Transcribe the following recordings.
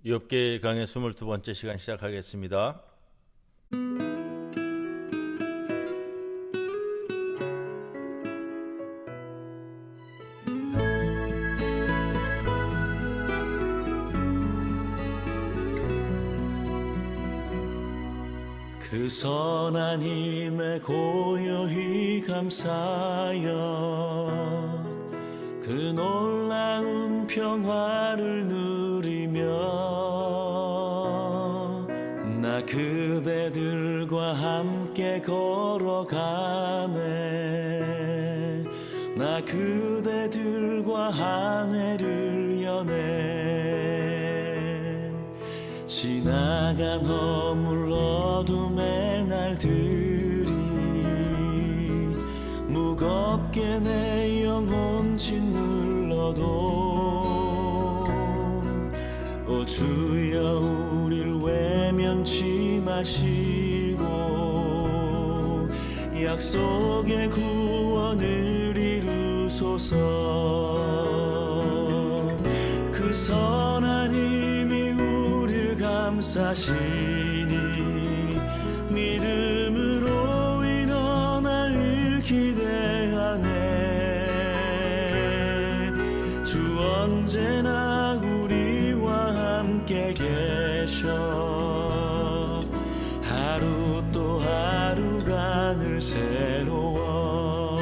욥기 강의 22번째 시간 시작하겠습니다. 그 선한 힘에 고요히 감사하여 그 놀라운 평화를 누리며 나 그대들과 함께 걸어가네. 나 그대들과 한 해를 여네. 지나간 허물 어둠의 날들이 무겁게 내 영혼 짓눌러도 오 주여 우릴 외면치 마시고 약속의 구원을 이루소서. 그 선한 힘이 우릴 감싸시니 믿음으로 일어날 기대하네. 주 언제나 우리와 함께 계셔. 하루 또 하루가 늘 새로워.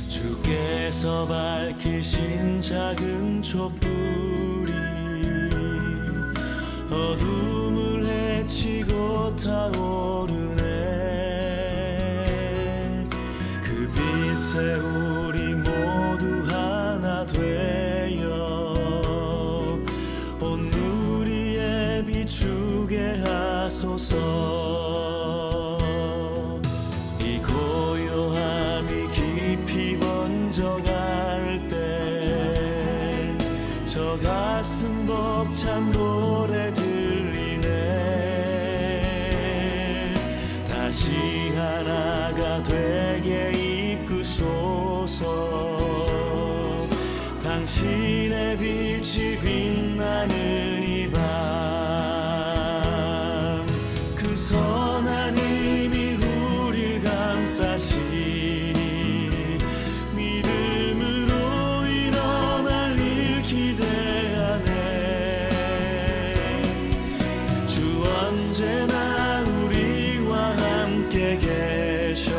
주께서 밝히신 작은 촛불이 어둠을 헤치고 타오르네. 그 빛에 우리 모두 하나 되어 온 누리에 비추게 하소서. 이 고요함이 깊이 번져갈 때 저 가슴 벅찬 노래 들리네. 다시 하나가 되게 이끄소서. 당신의 빛이 빛나는 이 밤 그 선한 힘이 우릴 감싸시니 믿음으로 일어날 일 기대하네. 주 언제나 우리와 함께 계셔.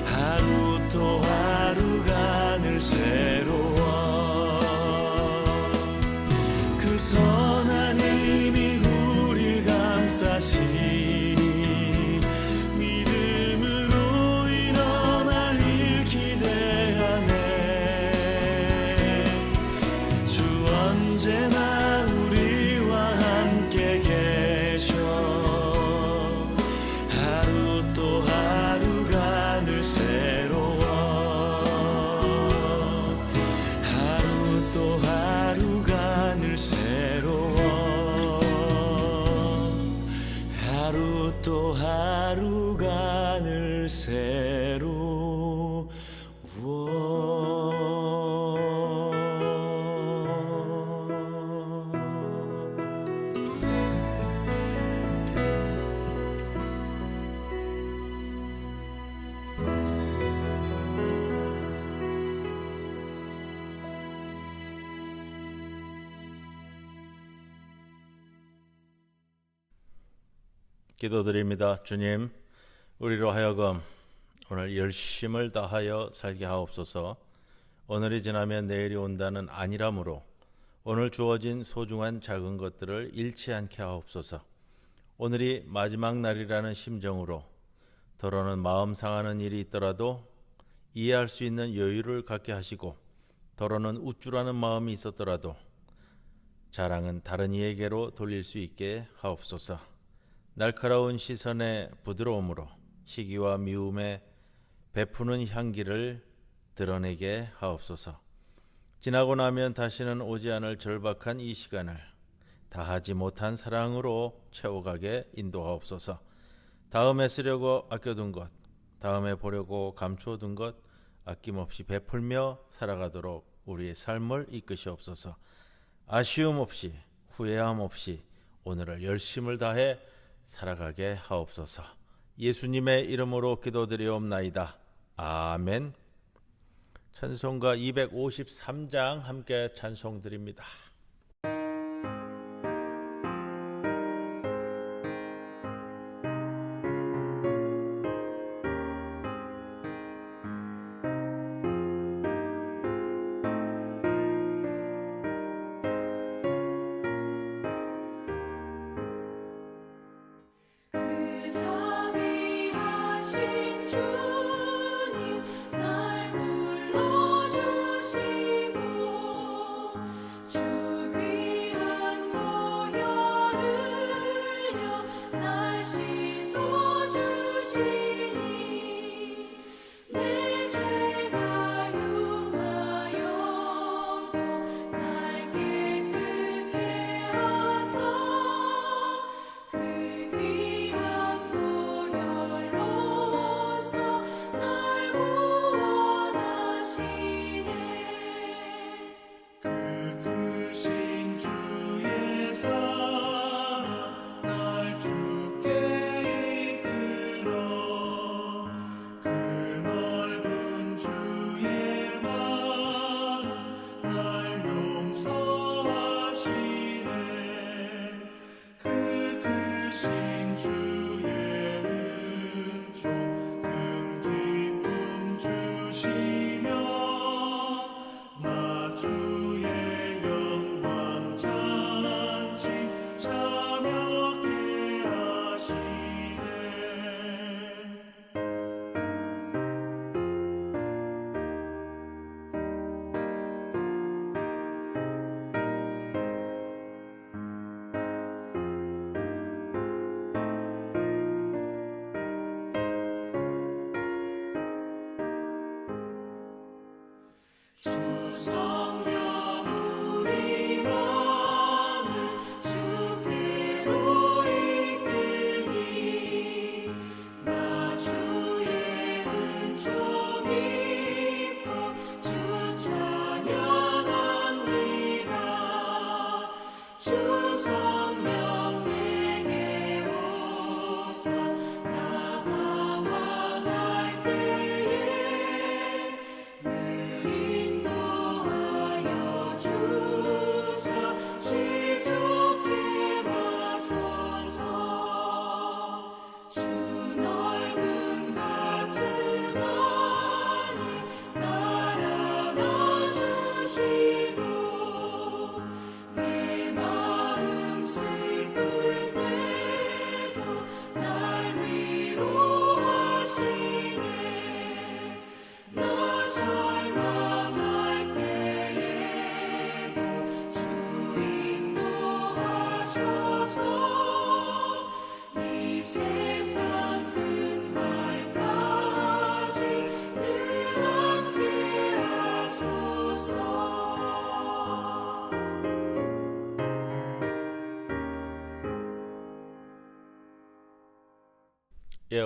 하루 또 하루가 늘 새로워. 그 선한 힘이 우릴 감싸시니 믿음으로 일어날 일 기대하네. 주 언제나 우리와 함께 계셔. 하루 또 하루가 늘 새로워. 하루 또 하루가 늘 새로워. 하루 또 하루가 늘 새로워. 기도드립니다. 주님, 우리로 하여금 오늘 열심을 다하여 살게 하옵소서. 오늘이 지나면 내일이 온다는 안일함으로 오늘 주어진 소중한 작은 것들을 잃지 않게 하옵소서. 오늘이 마지막 날이라는 심정으로 더러는 마음 상하는 일이 있더라도 이해할 수 있는 여유를 갖게 하시고 더러는 우쭐하는 마음이 있었더라도 자랑은 다른 이에게로 돌릴 수 있게 하옵소서. 날카로운 시선의 부드러움으로 시기와 미움에 베푸는 향기를 드러내게 하옵소서. 지나고 나면 다시는 오지 않을 절박한 이 시간을 다하지 못한 사랑으로 채워가게 인도하옵소서. 다음에 쓰려고 아껴둔 것, 다음에 보려고 감추어둔 것 아낌없이 베풀며 살아가도록 우리의 삶을 이끄시옵소서. 아쉬움 없이 후회함 없이 오늘을 열심을 다해 살아가게 하옵소서. 예수님의 이름으로 기도드리옵나이다. 아멘. 찬송가 253장 함께 찬송드립니다.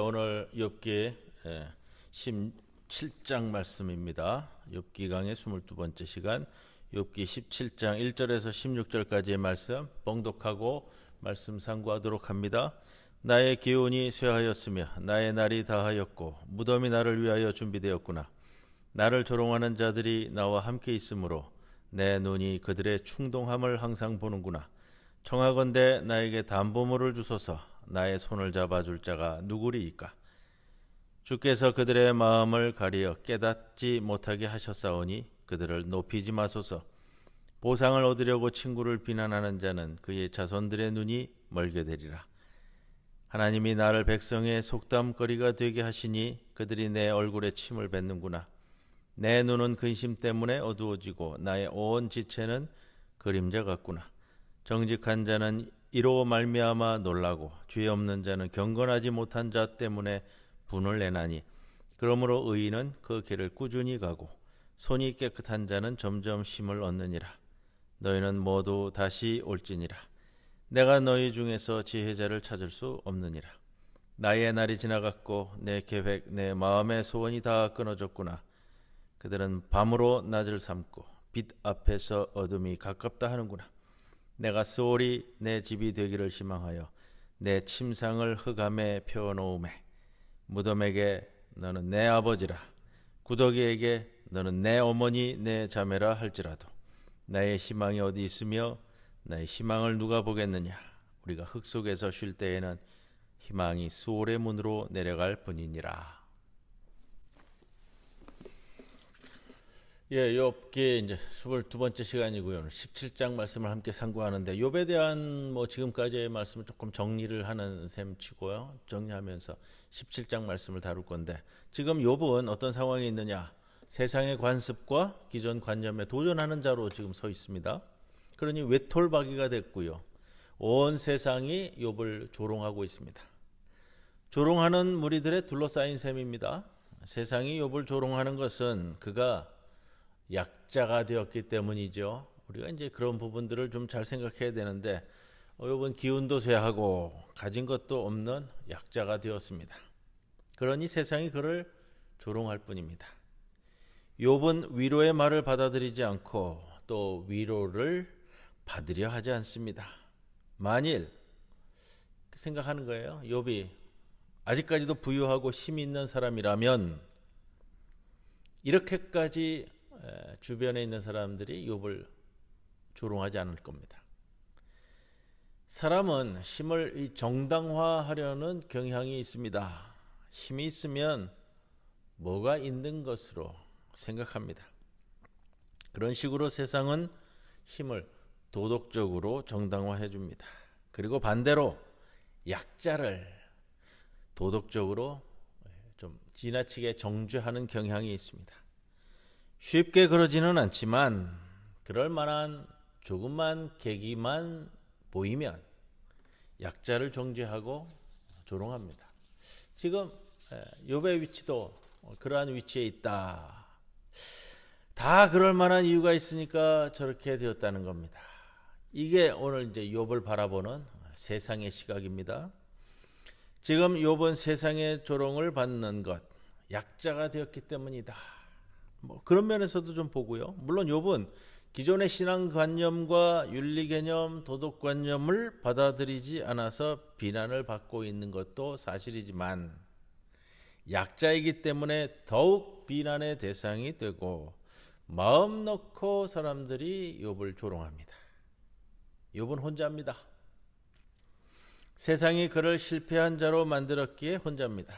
오늘 욥기 17장 말씀입니다. 욥기 강의 22번째 시간, 욥기 17장 1절에서 16절까지의 말씀 봉독하고 말씀 상고하도록 합니다. 나의 기운이 쇠하였으며 나의 날이 다하였고 무덤이 나를 위하여 준비되었구나. 나를 조롱하는 자들이 나와 함께 있으므로 내 눈이 그들의 충동함을 항상 보는구나. 청하건대 나에게 담보물을 주소서. 나의 손을 잡아줄 자가 누구리이까? 주께서 그들의 마음을 가리어 깨닫지 못하게 하셨사오니 그들을 높이지 마소서. 보상을 얻으려고 친구를 비난하는 자는 그의 자손들의 눈이 멀게 되리라. 하나님이 나를 백성의 속담거리가 되게 하시니 그들이 내 얼굴에 침을 뱉는구나. 내 눈은 근심 때문에 어두워지고 나의 온 지체는 그림자 같구나. 정직한 자는 이로 말미암아 놀라고 죄 없는 자는 경건하지 못한 자 때문에 분을 내나니 그러므로 의인은 그 길을 꾸준히 가고 손이 깨끗한 자는 점점 힘을 얻느니라. 너희는 모두 다시 올지니라. 내가 너희 중에서 지혜자를 찾을 수 없느니라. 나의 날이 지나갔고 내 계획 내 마음의 소원이 다 끊어졌구나. 그들은 밤으로 낮을 삼고 빛 앞에서 어둠이 가깝다 하는구나. 내가 소홀히 내 집이 되기를 희망하여 내 침상을 흑암에 펴놓음에 무덤에게 너는 내 아버지라 구더기에게 너는 내 어머니 내 자매라 할지라도 나의 희망이 어디 있으며 나의 희망을 누가 보겠느냐. 우리가 흙 속에서 쉴 때에는 희망이 수월의 문으로 내려갈 뿐이니라. 예, 욥기 이제 22번째 시간이고요. 17장 말씀을 함께 상고하는데 욥에 대한 지금까지의 말씀을 조금 정리를 하는 셈 치고요. 정리하면서 17장 말씀을 다룰 건데 지금 욥은 어떤 상황에 있느냐? 세상의 관습과 기존 관념에 도전하는 자로 지금 서 있습니다. 그러니 외톨박이가 됐고요. 온 세상이 욥을 조롱하고 있습니다. 조롱하는 무리들에 둘러싸인 셈입니다. 세상이 욥을 조롱하는 것은 그가 약자가 되었기 때문이죠. 우리가 이제 그런 부분들을 좀 잘 생각해야 되는데 욥은 기운도 쇠하고 가진 것도 없는 약자가 되었습니다. 그러니 세상이 그를 조롱할 뿐입니다. 욥은 위로의 말을 받아들이지 않고 또 위로를 받으려 하지 않습니다. 만일 생각하는 거예요. 욥이 아직까지도 부유하고 힘이 있는 사람이라면 이렇게까지 주변에 있는 사람들이 욥을 조롱하지 않을 겁니다. 사람은 힘을 정당화하려는 경향이 있습니다. 힘이 있으면 뭐가 있는 것으로 생각합니다. 그런 식으로 세상은 힘을 도덕적으로 정당화해 줍니다. 그리고 반대로 약자를 도덕적으로 좀 지나치게 정죄하는 경향이 있습니다. 쉽게 그러지는 않지만 그럴 만한 조금만 계기만 보이면 약자를 정죄하고 조롱합니다. 지금 욥의 위치도 그러한 위치에 있다. 다 그럴 만한 이유가 있으니까 저렇게 되었다는 겁니다. 이게 오늘 이제 욥을 바라보는 세상의 시각입니다. 지금 욥은 세상의 조롱을 받는 것, 약자가 되었기 때문이다. 그런 면에서도 좀 보고요. 물론 욥은 기존의 신앙관념과 윤리개념, 도덕관념을 받아들이지 않아서 비난을 받고 있는 것도 사실이지만 약자이기 때문에 더욱 비난의 대상이 되고 마음 놓고 사람들이 욥을 조롱합니다. 욥은 혼자입니다. 세상이 그를 실패한 자로 만들었기에 혼자입니다.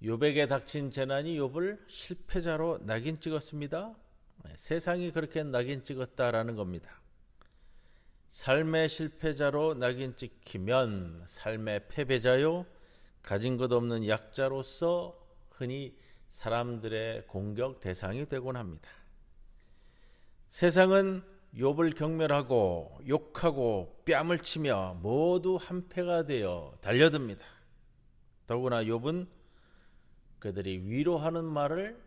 욥에게 닥친 재난이 욥을 실패자로 낙인 찍었습니다. 세상이 그렇게 낙인 찍었다라는 겁니다. 삶의 실패자로 낙인 찍히면 삶의 패배자요, 가진 것 없는 약자로서 흔히 사람들의 공격 대상이 되곤 합니다. 세상은 욥을 경멸하고 욕하고 뺨을 치며 모두 한패가 되어 달려듭니다. 더구나 욥은 그들이 위로하는 말을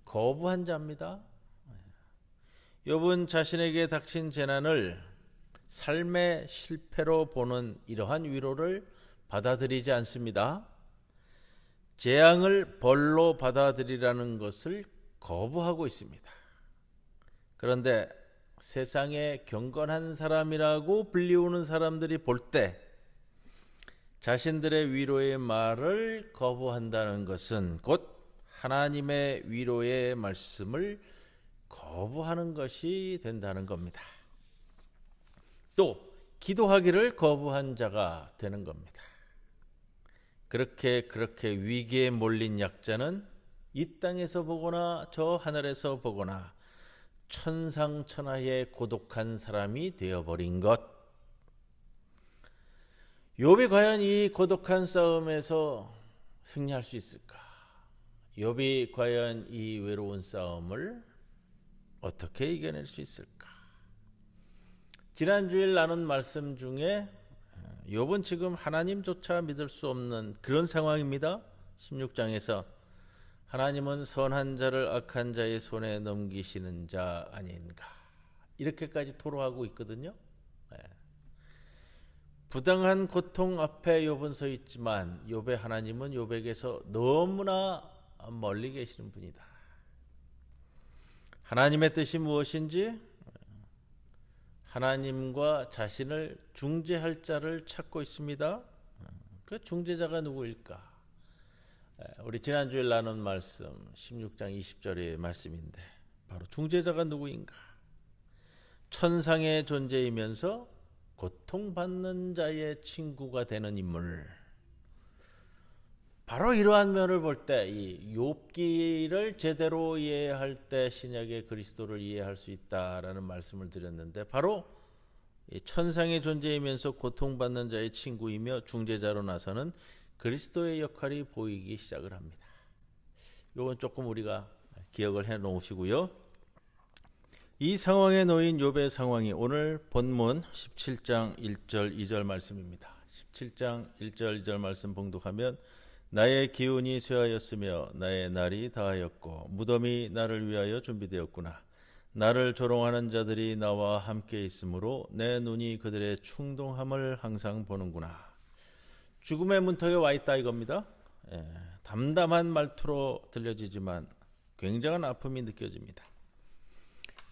거부한 자입니다. 욥은 자신에게 닥친 재난을 삶의 실패로 보는 이러한 위로를 받아들이지 않습니다. 재앙을 벌로 받아들이라는 것을 거부하고 있습니다. 그런데 세상에 경건한 사람이라고 불리우는 사람들이 볼 때 자신들의 위로의 말을 거부한다는 것은 곧 하나님의 위로의 말씀을 거부하는 것이 된다는 겁니다. 또 기도하기를 거부한 자가 되는 겁니다. 그렇게 위기에 몰린 약자는 이 땅에서 보거나 저 하늘에서 보거나 천상천하의 고독한 사람이 되어버린 것. 욥이 과연 이 고독한 싸움에서 승리할 수 있을까? 욥이 과연 이 외로운 싸움을 어떻게 이겨낼 수 있을까? 지난 주일 나눈 말씀 중에 욥은 지금 하나님조차 믿을 수 없는 그런 상황입니다. 16장에서 하나님은 선한 자를 악한 자의 손에 넘기시는 자 아닌가, 이렇게까지 토로하고 있거든요. 부당한 고통 앞에 욥은 서 있지만 욥의 하나님은 욥에게서 너무나 멀리 계시는 분이다. 하나님의 뜻이 무엇인지, 하나님과 자신을 중재할 자를 찾고 있습니다. 그 중재자가 누구일까? 우리 지난주에 나눈 말씀 16장 20절의 말씀인데 바로 중재자가 누구인가? 천상의 존재이면서 고통받는 자의 친구가 되는 인물. 바로 이러한 면을 볼 때 이 욥기를 제대로 이해할 때 신약의 그리스도를 이해할 수 있다라는 말씀을 드렸는데, 바로 이 천상의 존재이면서 고통받는 자의 친구이며 중재자로 나서는 그리스도의 역할이 보이기 시작을 합니다. 이건 조금 우리가 기억을 해 놓으시고요. 이 상황에 놓인 욥의 상황이 오늘 본문 17장 1절 2절 말씀입니다. 17장 1절 2절 말씀 봉독하면, 나의 기운이 쇠하였으며 나의 날이 다하였고 무덤이 나를 위하여 준비되었구나. 나를 조롱하는 자들이 나와 함께 있으므로 내 눈이 그들의 충동함을 항상 보는구나. 죽음의 문턱에 와 있다 이겁니다. 담담한 말투로 들려지지만 굉장한 아픔이 느껴집니다.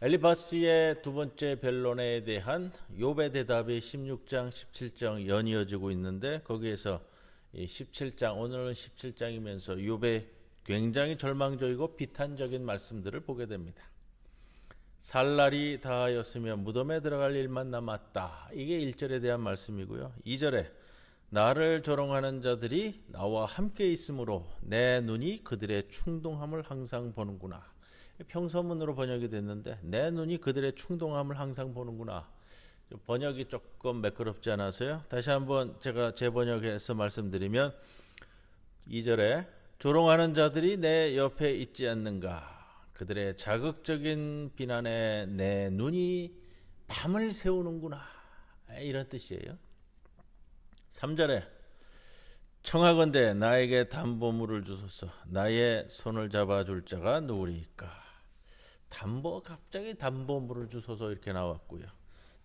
엘리바스의 두 번째 변론에 대한 욥의 대답이 16장, 17장 연이어지고 있는데, 거기에서 17장, 오늘은 17장이면서 욥의 굉장히 절망적이고 비탄적인 말씀들을 보게 됩니다. 살 날이 다하였으며 무덤에 들어갈 일만 남았다. 이게 1절에 대한 말씀이고요. 2절에 나를 조롱하는 자들이 나와 함께 있으므로 내 눈이 그들의 충동함을 항상 보는구나. 평서문으로 번역이 됐는데 내 눈이 그들의 충동함을 항상 보는구나. 번역이 조금 매끄럽지 않아서요. 다시 한번 제가 재번역해서 말씀드리면, 2절에 조롱하는 자들이 내 옆에 있지 않는가. 그들의 자극적인 비난에 내 눈이 밤을 새우는구나. 이런 뜻이에요. 3절에 청하건대 나에게 담보물을 주소서. 나의 손을 잡아줄 자가 누구리까. 갑자기 담보물을 주소서 이렇게 나왔고요.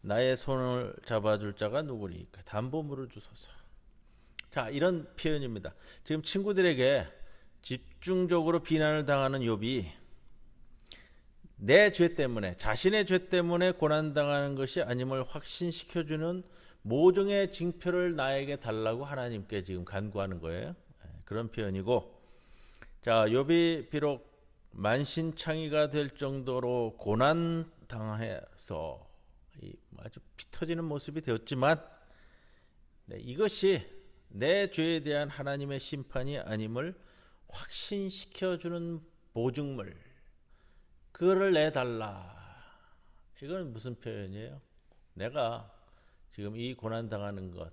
나의 손을 잡아줄 자가 누구리까. 담보물을 주소서. 자, 이런 표현입니다. 지금 친구들에게 집중적으로 비난을 당하는 욥이 내 죄 때문에, 자신의 죄 때문에 고난당하는 것이 아님을 확신시켜주는 모종의 징표를 나에게 달라고 하나님께 지금 간구하는 거예요. 그런 표현이고, 자, 욥이 비록 만신창이가 될 정도로 고난 당해서 아주 피 터지는 모습이 되었지만, 이것이 내 죄에 대한 하나님의 심판이 아님을 확신시켜주는 보증물, 그거를 내달라. 이건 무슨 표현이에요? 내가 지금 이 고난 당하는 것,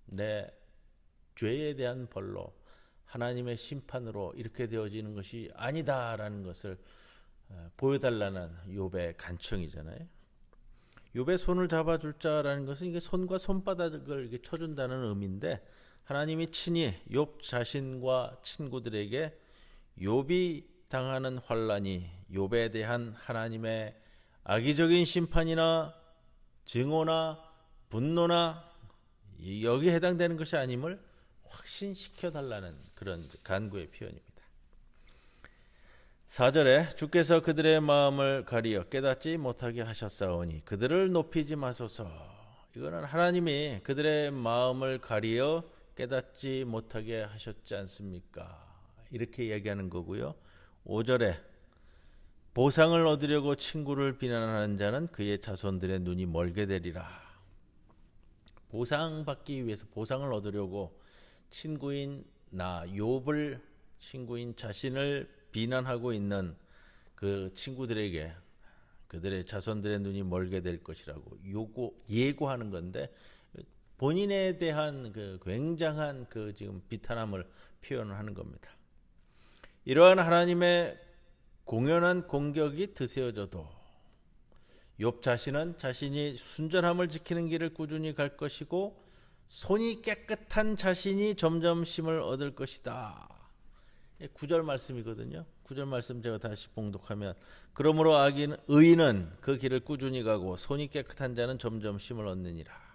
내 죄에 대한 벌로, 하나님의 심판으로 이렇게 되어지는 것이 아니다라는 것을 보여달라는 욥의 간청이잖아요. 욥의 손을 잡아줄 자라는 것은 이게 손과 손바닥을 이렇게 쳐준다는 의미인데, 하나님이 친히 욥 자신과 친구들에게 욥이 당하는 환난이 욥에 대한 하나님의 악의적인 심판이나 증오나 분노나 여기에 해당되는 것이 아님을 확신시켜달라는 그런 간구의 표현입니다. 4절에 주께서 그들의 마음을 가리어 깨닫지 못하게 하셨사오니 그들을 높이지 마소서. 이거는 하나님이 그들의 마음을 가리어 깨닫지 못하게 하셨지 않습니까? 이렇게 얘기하는 거고요. 5절에 보상을 얻으려고 친구를 비난하는 자는 그의 자손들의 눈이 멀게 되리라. 보상받기 위해서, 보상을 얻으려고 친구인 욥을, 친구인 자신을 비난하고 있는 그 친구들에게 그들의 자손들의 눈이 멀게 될 것이라고 예고하는 건데, 본인에 대한 그 굉장한 그 지금 비탄함을 표현을 하는 겁니다. 이러한 하나님의 공연한 공격이 드세워져도 욥 자신은 자신이 순전함을 지키는 길을 꾸준히 갈 것이고 손이 깨끗한 자신이 점점 힘을 얻을 것이다. 9절 말씀이거든요. 9절 말씀 제가 다시 봉독하면 그러므로 의인은 그 길을 꾸준히 가고 손이 깨끗한 자는 점점 힘을 얻느니라.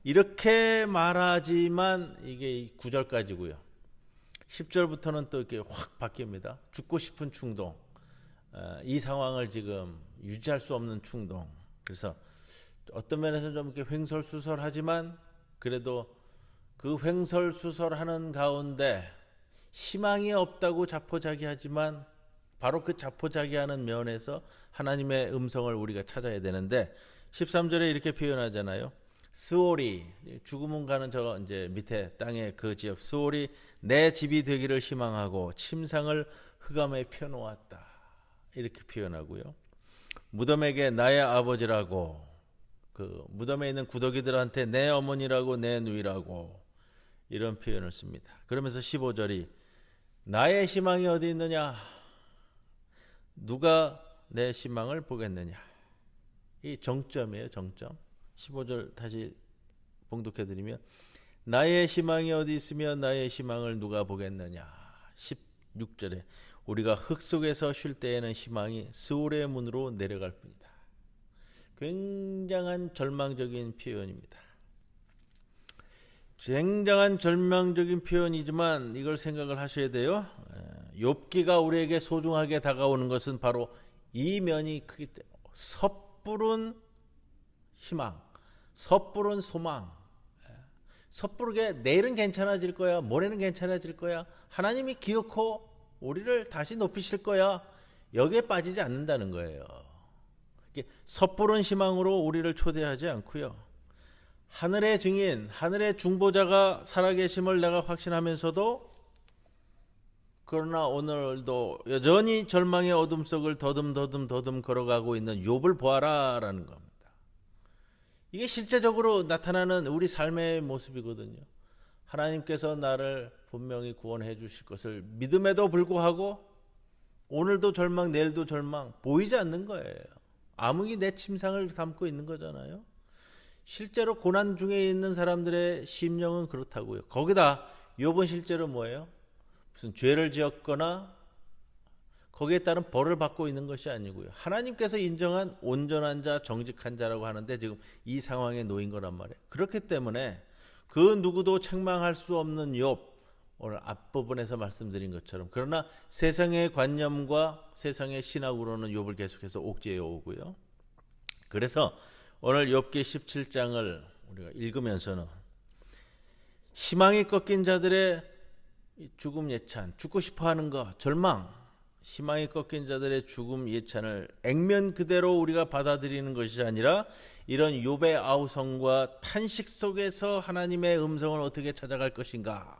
이렇게 말하지만 이게 9절까지고요. 10절부터는 또 이렇게 확 바뀝니다. 죽고 싶은 충동, 이 상황을 지금 유지할 수 없는 충동. 그래서 어떤 면에서 좀 이렇게 횡설수설하지만 그래도 그 횡설수설하는 가운데 희망이 없다고 자포자기하지만 바로 그 자포자기하는 면에서 하나님의 음성을 우리가 찾아야 되는데 13절에 이렇게 표현하잖아요. 스올이 죽음은 가는 저 이제 밑에 땅의 그 지역 스올이 내 집이 되기를 희망하고 침상을 흑암에 펴놓았다. 이렇게 표현하고요. 무덤에게 나의 아버지라고 그 무덤에 있는 구더기들한테 내 어머니라고 내 누이라고 이런 표현을 씁니다. 그러면서 15절이 나의 희망이 어디 있느냐? 누가 내 희망을 보겠느냐? 이 정점이에요. 정점. 15절 다시 봉독해드리면 나의 희망이 어디 있으며 나의 희망을 누가 보겠느냐? 16절에 우리가 흙 속에서 쉴 때에는 희망이 스올의 문으로 내려갈 뿐이다. 굉장한 절망적인 표현입니다. 굉장한 절망적인 표현이지만 이걸 생각을 하셔야 돼요. 욥기가 우리에게 소중하게 다가오는 것은 바로 이 면이 크기 때문에 섣부른 희망, 섣부른 소망, 섣부르게 내일은 괜찮아질 거야, 모레는 괜찮아질 거야, 하나님이 기어코 우리를 다시 높이실 거야, 여기에 빠지지 않는다는 거예요. 섣부른 희망으로 우리를 초대하지 않고요. 하늘의 증인, 하늘의 중보자가 살아계심을 내가 확신하면서도 그러나 오늘도 여전히 절망의 어둠 속을 더듬 걸어가고 있는 욥을 보아라라는 겁니다. 이게 실제적으로 나타나는 우리 삶의 모습이거든요. 하나님께서 나를 분명히 구원해 주실 것을 믿음에도 불구하고 오늘도 절망, 내일도 절망 보이지 않는 거예요. 암흑이 내 침상을 담고 있는 거잖아요. 실제로 고난 중에 있는 사람들의 심령은 그렇다고요. 거기다 욥은 실제로 뭐예요? 무슨 죄를 지었거나 거기에 따른 벌을 받고 있는 것이 아니고요. 하나님께서 인정한 온전한 자, 정직한 자라고 하는데 지금 이 상황에 놓인 거란 말이에요. 그렇기 때문에 그 누구도 책망할 수 없는 욥, 오늘 앞부분에서 말씀드린 것처럼 그러나 세상의 관념과 세상의 신학으로는 욥을 계속해서 옥죄해 오고요. 그래서 오늘 욥기 17장을 우리가 읽으면서는 희망이 꺾인 자들의 죽음 예찬, 죽고 싶어하는 것, 절망, 희망이 꺾인 자들의 죽음 예찬을 액면 그대로 우리가 받아들이는 것이 아니라 이런 욥의 아우성과 탄식 속에서 하나님의 음성을 어떻게 찾아갈 것인가,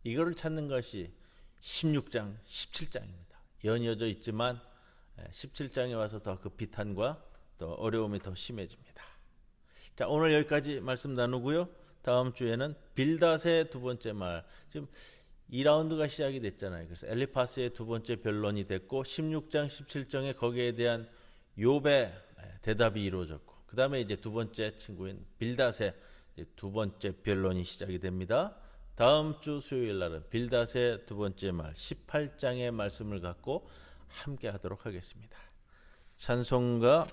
이거를 찾는 것이 16장, 17장입니다. 연이어져 있지만 17장에 와서 더 그 비탄과 또 어려움이 더 심해집니다. 자, 오늘 여기까지 말씀 나누고요. 다음 주에는 빌닷의 두 번째 말, 지금 2라운드가 시작이 됐잖아요. 그래서 엘리파스의 두 번째 변론이 됐고 16장, 17장에 거기에 대한 욥의 대답이 이루어졌고 그 다음에 이제 두 번째 친구인 빌닷의 두 번째 변론이 시작이 됩니다. 다음 주 수요일 날은 빌닷의 두 번째 말 18장의 말씀을 갖고 함께 하도록 하겠습니다. 찬송가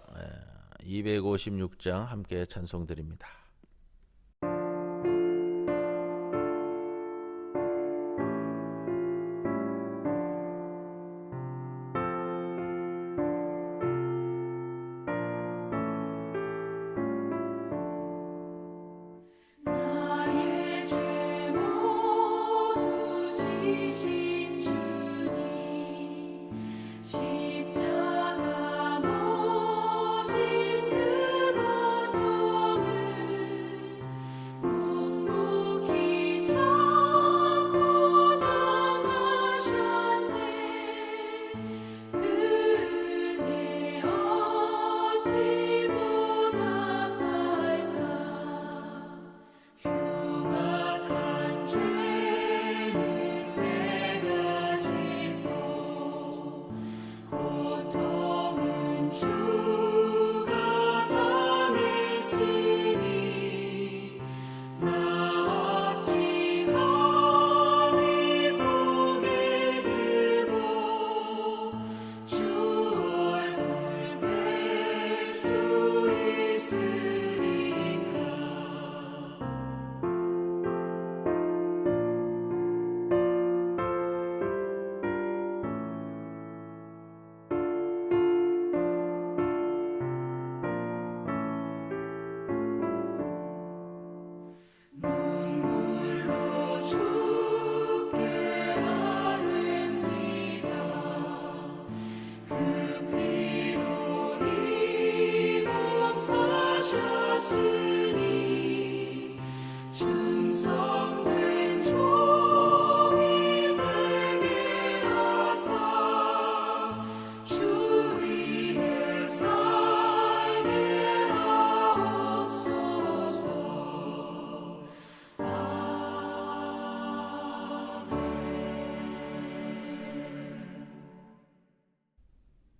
256장 함께 찬송드립니다. 십자가 모진 그 고통을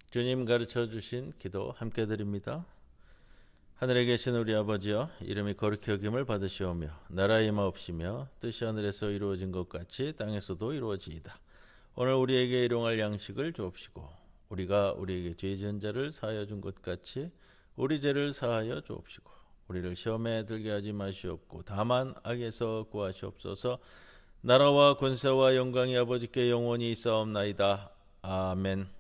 주님 가르쳐 주신 기도 함께 드립니다. 하늘에 계신 우리 아버지여, 이름이 거룩히 여김을 받으시오며 나라의 임하옵시며 뜻이 하늘에서 이루어진 것 같이 땅에서도 이루어지이다. 오늘 우리에게 일용할 양식을 주옵시고 우리가 우리에게 죄 지은 자를 사하여 준 것 같이 우리 죄를 사하여 주옵시고 우리를 시험에 들게 하지 마시옵고 다만 악에서 구하시옵소서. 나라와 권세와 영광이 아버지께 영원히 있사옵나이다. 아멘.